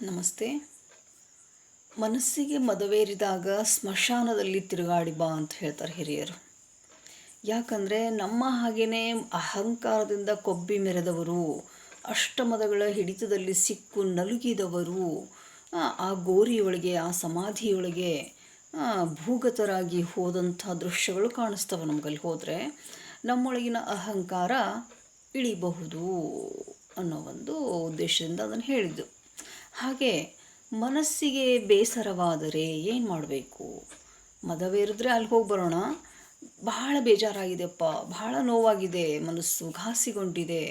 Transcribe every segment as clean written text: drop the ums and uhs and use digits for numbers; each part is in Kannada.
ನಮಸ್ತೆ. ಮನಸ್ಸಿಗೆ ಮದವೇರಿದಾಗ ಸ್ಮಶಾನದಲ್ಲಿ ತಿರುಗಾಡಿ ಬಾ ಅಂತ ಹೇಳ್ತಾರೆ ಹಿರಿಯರು. ಯಾಕಂದರೆ ನಮ್ಮ ಹಾಗೆಯೇ ಅಹಂಕಾರದಿಂದ ಕೊಬ್ಬಿ ಮೆರೆದವರು, ಅಷ್ಟಮದಗಳ ಹಿಡಿತದಲ್ಲಿ ಸಿಕ್ಕು ನಲುಗಿದವರು ಆ ಗೋರಿಯೊಳಗೆ, ಆ ಸಮಾಧಿಯೊಳಗೆ ಭೂಗತರಾಗಿ ಹೋದಂಥ ದೃಶ್ಯಗಳು ಕಾಣಿಸ್ತವೆ. ನಮಗಲ್ಲಿ ಹೋದರೆ ನಮ್ಮೊಳಗಿನ ಅಹಂಕಾರ ಇಳಿಬಹುದು ಅನ್ನೋ ಒಂದು ಉದ್ದೇಶದಿಂದ ಅದನ್ನು ಹೇಳಿದ್ದು. ಹಾಗೆ ಮನಸ್ಸಿಗೆ ಬೇಸರವಾದರೆ ಏನು ಮಾಡಬೇಕು? ಮದವೇರಿದ್ರೆ ಅಲ್ಲಿ ಹೋಗಿ ಬರೋಣ. ಬಹಳ ಬೇಜಾರಾಗಿದೆಯಪ್ಪ, ಬಹಳ ನೋವಾಗಿದೆ, ಮನಸ್ಸು ಘಾಸಿಗೊಂಡಿದೆ,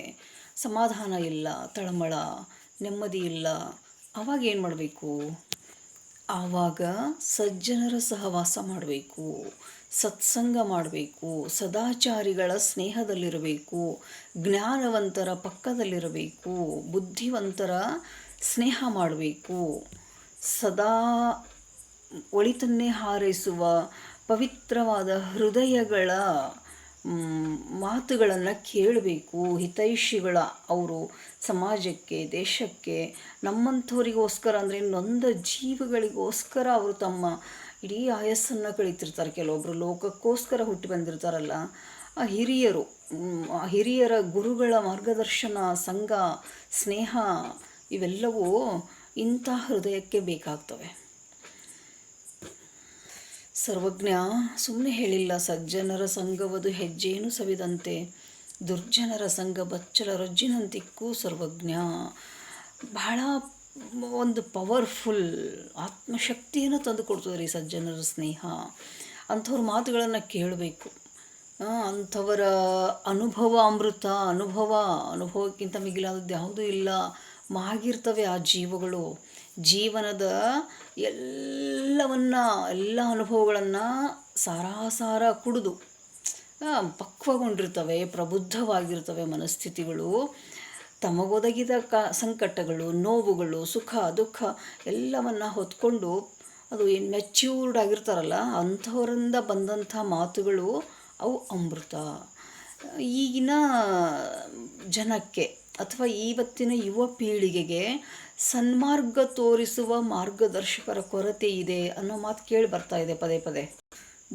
ಸಮಾಧಾನ ಇಲ್ಲ, ತಳಮಳ, ನೆಮ್ಮದಿ ಇಲ್ಲ. ಆವಾಗ ಏನು ಮಾಡಬೇಕು? ಆವಾಗ ಸಜ್ಜನರ ಸಹವಾಸ ಮಾಡಬೇಕು, ಸತ್ಸಂಗ ಮಾಡಬೇಕು, ಸದಾಚಾರಿಗಳ ಸ್ನೇಹದಲ್ಲಿರಬೇಕು, ಜ್ಞಾನವಂತರ ಪಕ್ಕದಲ್ಲಿರಬೇಕು, ಬುದ್ಧಿವಂತರ ಸ್ನೇಹ ಮಾಡಬೇಕು, ಸದಾ ಒಳಿತನ್ನೇ ಹಾರೈಸುವ ಪವಿತ್ರವಾದ ಹೃದಯಗಳ ಮಾತುಗಳನ್ನು ಕೇಳಬೇಕು. ಹಿತೈಷಿಗಳ, ಅವರು ಸಮಾಜಕ್ಕೆ, ದೇಶಕ್ಕೆ, ನಮ್ಮಂಥವರಿಗೋಸ್ಕರ ಅಂದರೆ ನೊಂದ ಜೀವಗಳಿಗೋಸ್ಕರ ಅವರು ತಮ್ಮ ಇಡೀ ಆಯಸ್ಸನ್ನು ಕಳೀತಿರ್ತಾರೆ. ಕೆಲವೊಬ್ಬರು ಲೋಕಕ್ಕೋಸ್ಕರ ಹುಟ್ಟಿ ಬಂದಿರ್ತಾರಲ್ಲ, ಆ ಹಿರಿಯರ ಗುರುಗಳ ಮಾರ್ಗದರ್ಶನ, ಸಂಘ, ಸ್ನೇಹ ಇವೆಲ್ಲವೂ ಇಂಥ ಹೃದಯಕ್ಕೆ ಬೇಕಾಗ್ತವೆ. ಸರ್ವಜ್ಞ ಸುಮ್ಮನೆ ಹೇಳಿಲ್ಲ, ಸಜ್ಜನರ ಸಂಘವದು ಹೆಜ್ಜೇನು ಸವಿದಂತೆ, ದುರ್ಜನರ ಸಂಘ ಬಚ್ಚಲ ರೊಜ್ಜಿನಂತಿಕ್ಕೂ ಸರ್ವಜ್ಞ. ಬಹಳ ಒಂದು ಪವರ್ಫುಲ್ ಆತ್ಮಶಕ್ತಿಯನ್ನು ತಂದು ಕೊಡ್ತದೆ ರೀ ಸಜ್ಜನರ ಸ್ನೇಹ. ಅಂಥವ್ರ ಮಾತುಗಳನ್ನು ಕೇಳಬೇಕು. ಅಂಥವರ ಅನುಭವಕ್ಕಿಂತ ಮಿಗಿಲಾದದ್ದು ಯಾವುದೂ ಇಲ್ಲ. ಮಾಗಿರ್ತವೆ ಆ ಜೀವಗಳು. ಜೀವನದ ಎಲ್ಲ ಅನುಭವಗಳನ್ನು ಸಾರಾಸಾರ ಕುಡಿದು ಪಕ್ವಗೊಂಡಿರ್ತವೆ, ಪ್ರಬುದ್ಧವಾಗಿರ್ತವೆ ಮನಸ್ಥಿತಿಗಳು. ತಮಗೊದಗಿದ ಸಂಕಟಗಳು, ನೋವುಗಳು, ಸುಖ ದುಃಖ ಎಲ್ಲವನ್ನು ಹೊತ್ಕೊಂಡು ಅದು ಮೆಚ್ಯೂರ್ಡ್ ಆಗಿರ್ತಾರಲ್ಲ, ಅಂಥವರಿಂದ ಬಂದಂಥ ಮಾತುಗಳು ಅವು ಅಮೃತ. ಈಗಿನ ಜನಕ್ಕೆ ಅಥವಾ ಇವತ್ತಿನ ಯುವ ಪೀಳಿಗೆಗೆ ಸನ್ಮಾರ್ಗ ತೋರಿಸುವ ಮಾರ್ಗದರ್ಶಕರ ಕೊರತೆ ಇದೆ ಅನ್ನೋ ಮಾತು ಕೇಳಿ ಬರ್ತಾ ಇದೆ ಪದೇ ಪದೇ.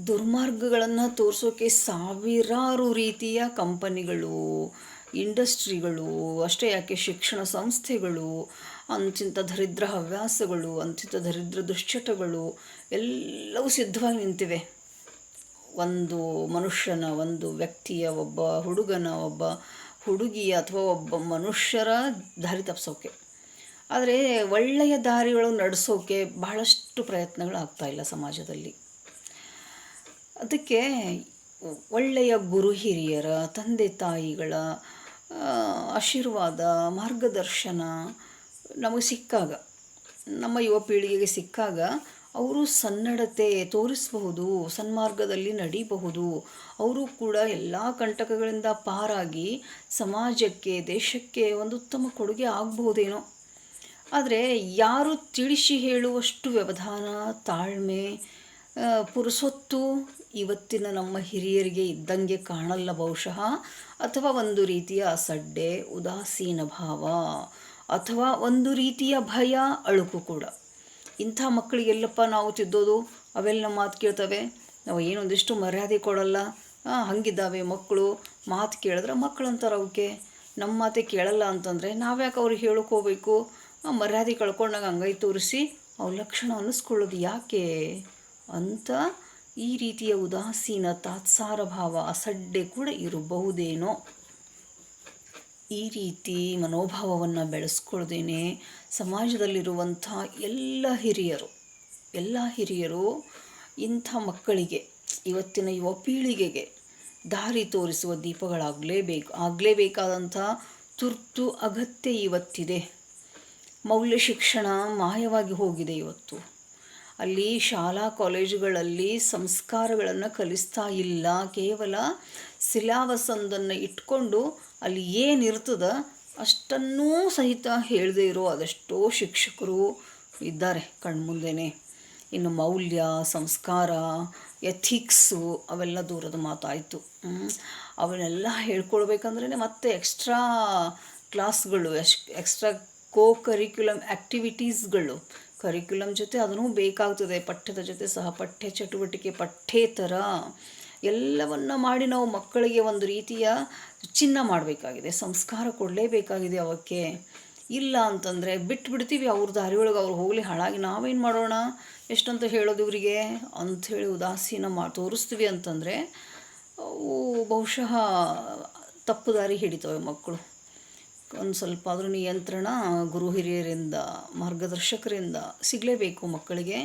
ದುರ್ಮಾರ್ಗಗಳನ್ನು ತೋರಿಸೋಕೆ ಸಾವಿರಾರು ರೀತಿಯ ಕಂಪನಿಗಳು, ಇಂಡಸ್ಟ್ರಿಗಳು, ಅಷ್ಟೇ ಯಾಕೆ ಶಿಕ್ಷಣ ಸಂಸ್ಥೆಗಳು, ಅಂತಿಂಥ ದರಿದ್ರ ಹವ್ಯಾಸಗಳು, ಅಂತಿಂಥ ದರಿದ್ರ ದುಶ್ಚಟಗಳು ಎಲ್ಲವೂ ಸಿದ್ಧವಾಗಿ ನಿಂತಿವೆ. ಒಂದು ಮನುಷ್ಯನ, ಒಂದು ವ್ಯಕ್ತಿಯ, ಒಬ್ಬ ಹುಡುಗನ, ಒಬ್ಬ ಹುಡುಗಿಯ ಅಥವಾ ಒಬ್ಬ ಮನುಷ್ಯರ ದಾರಿ ತಪ್ಪಿಸೋಕೆ. ಆದರೆ ಒಳ್ಳೆಯ ದಾರಿಗಳು ನಡೆಸೋಕೆ ಬಹಳಷ್ಟು ಪ್ರಯತ್ನಗಳಾಗ್ತಾಯಿಲ್ಲ ಸಮಾಜದಲ್ಲಿ. ಅದಕ್ಕೆ ಒಳ್ಳೆಯ ಗುರು ಹಿರಿಯರ, ತಂದೆ ತಾಯಿಗಳ ಆಶೀರ್ವಾದ, ಮಾರ್ಗದರ್ಶನ ನಮಗೆ ಸಿಕ್ಕಾಗ, ನಮ್ಮ ಯುವ ಪೀಳಿಗೆಗೆ ಸಿಕ್ಕಾಗ ಅವರು ಸನ್ನಡತೆ ತೋರಿಸಬಹುದು, ಸನ್ಮಾರ್ಗದಲ್ಲಿ ನಡೀಬಹುದು. ಅವರು ಕೂಡ ಎಲ್ಲ ಕಂಟಕಗಳಿಂದ ಪಾರಾಗಿ ಸಮಾಜಕ್ಕೆ, ದೇಶಕ್ಕೆ ಒಂದು ಉತ್ತಮ ಕೊಡುಗೆ ಆಗಬಹುದೇನೋ. ಆದರೆ ಯಾರು ತಿಳಿಸಿ ಹೇಳುವಷ್ಟು ವ್ಯವಧಾನ, ತಾಳ್ಮೆ, ಪುರುಸೊತ್ತು ಇವತ್ತಿನ ನಮ್ಮ ಹಿರಿಯರಿಗೆ ಇದ್ದಂಗೆ ಕಾಣಲ್ಲ ಬಹುಶಃ. ಅಥವಾ ಒಂದು ರೀತಿಯ ಅಸಡ್ಡೆ, ಉದಾಸೀನ ಭಾವ, ಅಥವಾ ಒಂದು ರೀತಿಯ ಭಯ, ಅಳುಕು ಕೂಡ. ಇಂಥ ಮಕ್ಕಳಿಗೆಲ್ಲಪ್ಪ ನಾವು ತಿದ್ದೋದು? ಅವೆಲ್ಲ ಮಾತು ಕೇಳ್ತವೆ, ನಾವು ಏನೊಂದಿಷ್ಟು ಮರ್ಯಾದೆ ಕೊಡಲ್ಲ. ಹಂಗಿದ್ದಾವೆ ಮಕ್ಕಳು. ಮಾತು ಕೇಳಿದ್ರೆ ಮಕ್ಕಳು ಅಂತಾರೆ ಅವಕ್ಕೆ. ನಮ್ಮ ಮಾತೆ ಕೇಳಲ್ಲ ಅಂತಂದರೆ ನಾವ್ಯಾಕೆ ಅವ್ರಿಗೆ ಹೇಳೋಕೆ ಮರ್ಯಾದೆ ಕಳ್ಕೊಂಡಾಗ ಅಂಗೈ ತೋರಿಸಿ ಅವ್ರ ಲಕ್ಷಣ ಅನ್ನಿಸ್ಕೊಳ್ಳೋದು ಯಾಕೆ ಅಂತ ಈ ರೀತಿಯ ಉದಾಸೀನ, ತಾತ್ಸಾರ ಭಾವ, ಅಸಡ್ಡೆ ಕೂಡ ಇರಬಹುದೇನೋ. ಈ ರೀತಿ ಮನೋಭಾವವನ್ನು ಬೆಳೆಸ್ಕೊಳ್ದೇನೆ ಸಮಾಜದಲ್ಲಿರುವಂಥ ಎಲ್ಲ ಹಿರಿಯರು ಇಂಥ ಮಕ್ಕಳಿಗೆ, ಇವತ್ತಿನ ಯುವ ಪೀಳಿಗೆಗೆ ದಾರಿ ತೋರಿಸುವ ಆಗಲೇಬೇಕಾದಂಥ ತುರ್ತು ಅಗತ್ಯ ಇವತ್ತಿದೆ. ಮೌಲ್ಯ ಶಿಕ್ಷಣ ಮಾಯವಾಗಿ ಹೋಗಿದೆ ಇವತ್ತು. ಅಲ್ಲಿ ಶಾಲಾ ಕಾಲೇಜುಗಳಲ್ಲಿ ಸಂಸ್ಕಾರಗಳನ್ನು ಕಲಿಸ್ತಾ ಇಲ್ಲ. ಕೇವಲ ಸಿಲಾಬಸ್ಸೊಂದನ್ನು ಇಟ್ಕೊಂಡು ಅಲ್ಲಿ ಏನಿರ್ತದ ಅಷ್ಟನ್ನೂ ಸಹಿತ ಹೇಳದೇ ಇರೋ ಅದೆಷ್ಟೋ ಶಿಕ್ಷಕರು ಇದ್ದಾರೆ ಕಣ್ಮುಂದೆನೇ. ಇನ್ನು ಮೌಲ್ಯ, ಸಂಸ್ಕಾರ, ಎಥಿಕ್ಸು ಅವೆಲ್ಲ ದೂರದ ಮಾತಾಯಿತು. ಅವನ್ನೆಲ್ಲ ಹೇಳ್ಕೊಳ್ಬೇಕಂದ್ರೆ ಮತ್ತೆ ಎಕ್ಸ್ಟ್ರಾ ಕ್ಲಾಸ್ಗಳು, ಎಕ್ಸ್ಟ್ರಾ ಕರಿಕ್ಯುಲಮ್ ಆ್ಯಕ್ಟಿವಿಟೀಸ್ಗಳು, ಕರಿಕ್ಯುಲಮ್ ಜೊತೆ ಅದನ್ನೂ ಬೇಕಾಗ್ತದೆ, ಪಠ್ಯದ ಜೊತೆ ಸಹ ಪಠ್ಯ ಚಟುವಟಿಕೆ, ಪಠ್ಯೇತರ ಎಲ್ಲವನ್ನು ಮಾಡಿ ನಾವು ಮಕ್ಕಳಿಗೆ ಒಂದು ರೀತಿಯ ಚಿನ್ನ ಮಾಡಬೇಕಾಗಿದೆ, ಸಂಸ್ಕಾರ ಕೊಡಲೇಬೇಕಾಗಿದೆ ಅವಕ್ಕೆ. ಇಲ್ಲ ಅಂತಂದರೆ ಬಿಟ್ಬಿಡ್ತೀವಿ, ಅವ್ರ ದಾರಿಯೊಳಗೆ ಅವ್ರು ಹೋಗಲಿ ಹಾಳಾಗಿ, ನಾವೇನು ಮಾಡೋಣ ಎಷ್ಟಂತ ಹೇಳೋದು ಇವರಿಗೆ ಅಂಥೇಳಿ ಉದಾಸೀನ ತೋರಿಸ್ತೀವಿ ಅಂತಂದರೆ ಅವು ಬಹುಶಃ ತಪ್ಪು ದಾರಿ ಹಿಡಿತವೆ ಮಕ್ಕಳು. ಒಂದು ಸ್ವಲ್ಪ ಆದರೂ ನಿಯಂತ್ರಣ ಗುರು ಹಿರಿಯರಿಂದ, ಮಾರ್ಗದರ್ಶಕರಿಂದ ಸಿಗಲೇಬೇಕು ಮಕ್ಕಳಿಗೆ.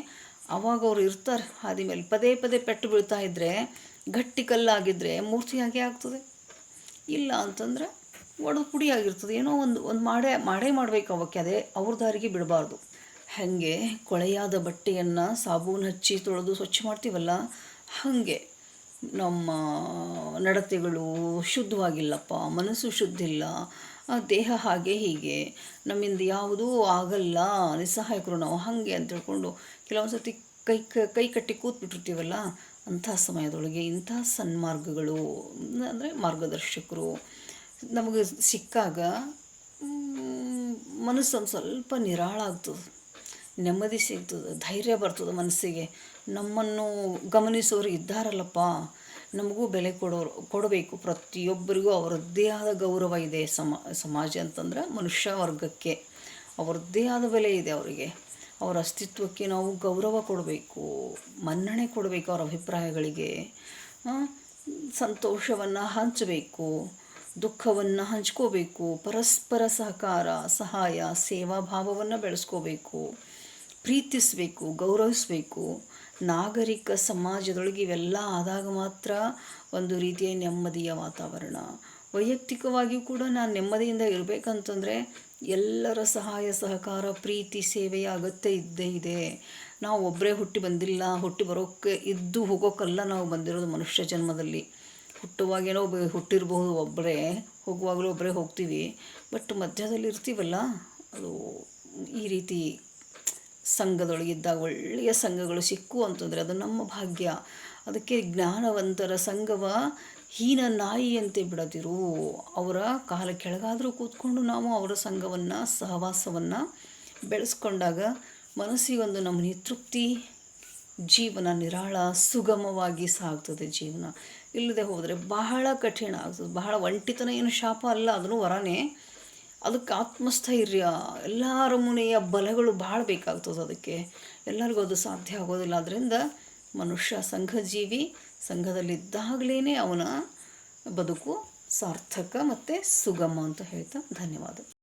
ಆವಾಗ ಅವ್ರು ಇರ್ತಾರೆ ಹಾದಿ ಮೇಲೆ. ಪದೇ ಪದೇ ಪೆಟ್ಟು ಬೀಳ್ತಾ ಇದ್ದರೆ, ಗಟ್ಟಿ ಕಲ್ಲಾಗಿದ್ದರೆ ಮೂರ್ತಿಯಾಗೆ ಆಗ್ತದೆ. ಇಲ್ಲ ಅಂತಂದರೆ ಒಡೆದು ಪುಡಿಯಾಗಿರ್ತದೆ. ಏನೋ ಒಂದು ಮಾಡಬೇಕು ಅವಕ್ಕೆ, ಅದೇ ಅವ್ರ ದಾರಿಗೆ ಬಿಡಬಾರ್ದು. ಹಾಗೆ ಕೊಳೆಯಾದ ಬಟ್ಟೆಯನ್ನು ಸಾಬೂನು ಹಚ್ಚಿ ತೊಳೆದು ಸ್ವಚ್ಛ ಮಾಡ್ತೀವಲ್ಲ, ಹಾಗೆ ನಮ್ಮ ನಡತೆಗಳು ಶುದ್ಧವಾಗಿಲ್ಲಪ್ಪ, ಮನಸ್ಸು ಶುದ್ಧಿಲ್ಲ, ದೇಹ ಹಾಗೆ ಹೀಗೆ, ನಮ್ಮಿಂದ ಯಾವುದೂ ಆಗಲ್ಲ, ನಿಸ್ಸಹಾಯಕರು ನಾವು ಹಾಗೆ ಅಂತ ತಿಳ್ಕೊಂಡು ಕೆಲವೊಂದು ಸರ್ತಿ ಕೈ ಕಟ್ಟಿ ಕೂತ್ಬಿಟ್ಟಿರ್ತೀವಲ್ಲ, ಅಂಥ ಸಮಯದೊಳಗೆ ಇಂಥ ಸನ್ಮಾರ್ಗಗಳು ಅಂದರೆ ಮಾರ್ಗದರ್ಶಕರು ನಮಗೆ ಸಿಕ್ಕಾಗ ಮನಸ್ಸೊಂದು ಸ್ವಲ್ಪ ನಿರಾಳ ಆಗ್ತದೆ, ನೆಮ್ಮದಿ ಸಿಗ್ತದೆ, ಧೈರ್ಯ ಬರ್ತದೆ ಮನಸ್ಸಿಗೆ. ನಮ್ಮನ್ನು ಗಮನಿಸೋರು ಇದ್ದಾರಲ್ಲಪ್ಪ, ನಮಗೂ ಬೆಲೆ ಕೊಡಬೇಕು. ಪ್ರತಿಯೊಬ್ಬರಿಗೂ ಅವರದ್ದೇ ಆದ ಗೌರವ ಇದೆ. ಸಮಾಜ ಅಂತಂದ್ರೆ ಮನುಷ್ಯ ವರ್ಗಕ್ಕೆ ಅವರದ್ದೇ ಆದ ಬೆಲೆ ಇದೆ. ಅವರಿಗೆ ಅವರ ಅಸ್ತಿತ್ವಕ್ಕೆ ನಾವು ಗೌರವ ಕೊಡಬೇಕು, ಮನ್ನಣೆ ಕೊಡಬೇಕು. ಅವರ ಅಭಿಪ್ರಾಯಗಳಿಗೆ ಸಂತೋಷವನ್ನು ಹಂಚಬೇಕು, ದುಃಖವನ್ನು ಹಂಚ್ಕೋಬೇಕು, ಪರಸ್ಪರ ಸಹಕಾರ, ಸಹಾಯ, ಸೇವಾ ಭಾವವನ್ನು ಬೆಳೆಸ್ಕೋಬೇಕು, ಪ್ರೀತಿಸಬೇಕು, ಗೌರವಿಸಬೇಕು. ನಾಗರಿಕ ಸಮಾಜದೊಳಗೆ ಇವೆಲ್ಲ ಆದಾಗ ಮಾತ್ರ ಒಂದು ರೀತಿಯ ನೆಮ್ಮದಿಯ ವಾತಾವರಣ. ವೈಯಕ್ತಿಕವಾಗಿಯೂ ಕೂಡ ನಾನು ನೆಮ್ಮದಿಯಿಂದ ಇರಬೇಕಂತಂದರೆ ಎಲ್ಲರ ಸಹಾಯ ಸಹಕಾರ, ಪ್ರೀತಿ, ಸೇವೆಯ ಅಗತ್ಯ ಇದ್ದೇ ಇದೆ. ನಾವು ಒಬ್ಬರೇ ಹುಟ್ಟಿ ಬಂದಿಲ್ಲ, ಹುಟ್ಟಿ ಬರೋಕ್ಕೆ ಇದ್ದು ಹೋಗೋಕ್ಕಲ್ಲ ನಾವು ಬಂದಿರೋದು ಮನುಷ್ಯ ಜನ್ಮದಲ್ಲಿ. ಹುಟ್ಟುವಾಗೇನೋ ಹುಟ್ಟಿರಬಹುದು ಒಬ್ಬರೇ, ಹೋಗುವಾಗಲೂ ಒಬ್ಬರೇ ಹೋಗ್ತೀವಿ. ಬಟ್ ಮಧ್ಯದಲ್ಲಿ ಇರ್ತೀವಲ್ಲ, ಅದು ಈ ರೀತಿ ಸಂಘದೊಳಗಿದ್ದಾಗ ಒಳ್ಳೆಯ ಸಂಘಗಳು ಸಿಕ್ಕು ಅಂತಂದರೆ ಅದು ನಮ್ಮ ಭಾಗ್ಯ. ಅದಕ್ಕೆ ಜ್ಞಾನವಂತರ ಸಂಘವ ಹೀನ ನಾಯಿಯಂತೆ ಬಿಡದಿರು. ಅವರ ಕಾಲ ಕೆಳಗಾದರೂ ಕೂತ್ಕೊಂಡು ನಾವು ಅವರ ಸಂಘವನ್ನು, ಸಹವಾಸವನ್ನು ಬೆಳೆಸ್ಕೊಂಡಾಗ ಮನಸ್ಸಿಗೊಂದು ನಮ್ಮನೆ ತೃಪ್ತಿ, ಜೀವನ ನಿರಾಳ ಸುಗಮವಾಗಿ ಸಾಗ್ತದೆ ಜೀವನ. ಇಲ್ಲದೆ ಹೋದರೆ ಬಹಳ ಕಠಿಣ ಆಗ್ತದೆ. ಬಹಳ ಒಂಟಿತನ ಏನು ಶಾಪ ಅಲ್ಲ, ಅದನ್ನು ವರನೇ. ಅದಕ್ಕೆ ಆತ್ಮಸ್ಥೈರ್ಯ, ಎಲ್ಲ ರಮುನೆಯ ಬಲಗಳು ಭಾಳ ಬೇಕಾಗ್ತದೆ. ಅದಕ್ಕೆ ಎಲ್ಲರಿಗೂ ಅದು ಸಾಧ್ಯ ಆಗೋದಿಲ್ಲ. ಆದ್ದರಿಂದ ಮನುಷ್ಯ ಸಂಘಜೀವಿ, ಸಂಘದಲ್ಲಿದ್ದಾಗಲೇ ಅವನ ಬದುಕು ಸಾರ್ಥಕ ಮತ್ತು ಸುಗಮ ಅಂತ ಹೇಳ್ತಾ ಧನ್ಯವಾದ.